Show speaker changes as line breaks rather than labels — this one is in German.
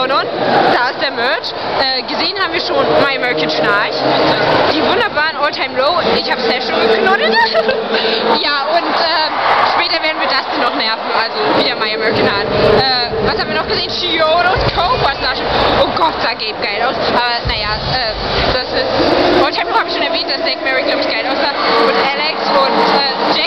London. Da ist der Merch. Gesehen haben wir schon My American Schnarch. Die wunderbaren All-Time Low. Ich habe Session geknoddelt. Ja, und später werden wir Dustin noch nerven. Also wieder My American Heart. Was haben wir noch gesehen? Chiodos Cobras-Flasche. Oh Gott, sah Gabe geil aus. Aber naja, das ist... All-Time Low habe ich schon erwähnt, dass Zach Mary, glaube ich, geil aussah. Und Alex und Jay